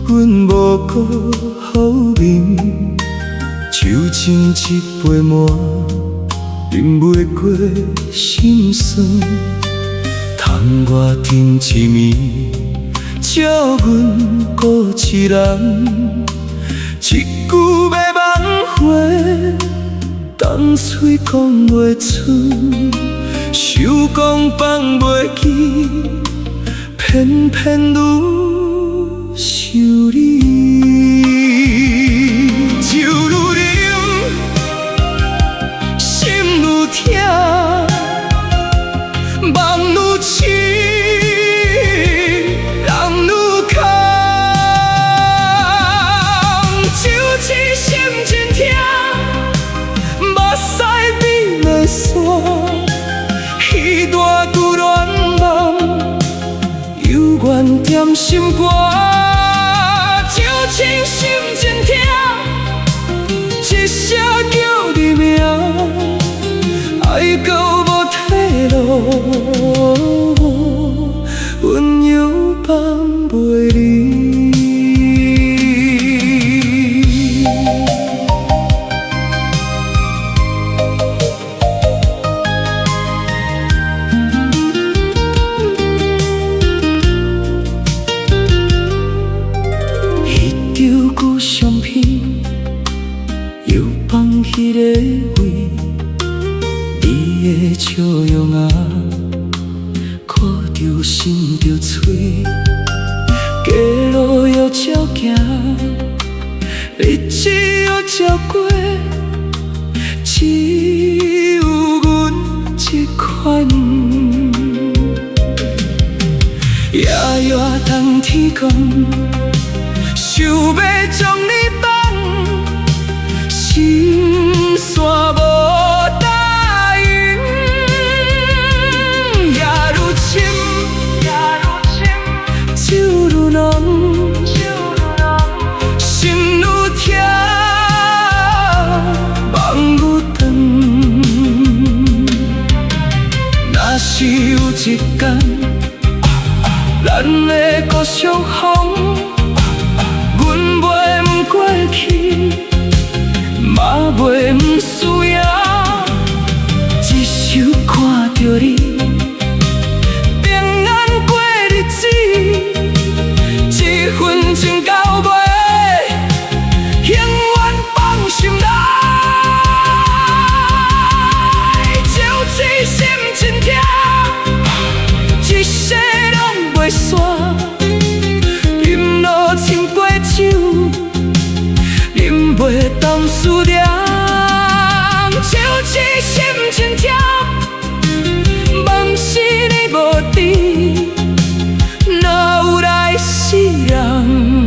阮无顾好面，酒醒一杯满，饮袂过心酸。窗外天一暝，照阮孤一人，一句要挽回，当嘴讲袂出，手讲放袂记，偏偏愈想你。酒愈饮，心愈痛，梦愈醒，人愈空。酒醒心真痛，目屎变泪伞，彼段旧恋梦，犹原踮心肝。酒醒心真痛，一声叫你名，爱到无退路，温柔放袂离。迄张旧相片，又放迄个位，你的笑容啊，看着心着碎。街路又照行，日子又照过，只有阮一块梦。夜夜等天光，想要将你放，心线无答应。夜愈深，酒愈浓，心愈痛，梦愈长。若是有一天，咱会互相逢，阮袂不过去，嘛袂不需要，只想看着你平安过日子，一份情到尾，永远放心内。酒醉心真痛，一世拢袂煞。饮落千杯酒，饮袂动思念。酒醉心真痛，梦是你无伫，哪有来世人？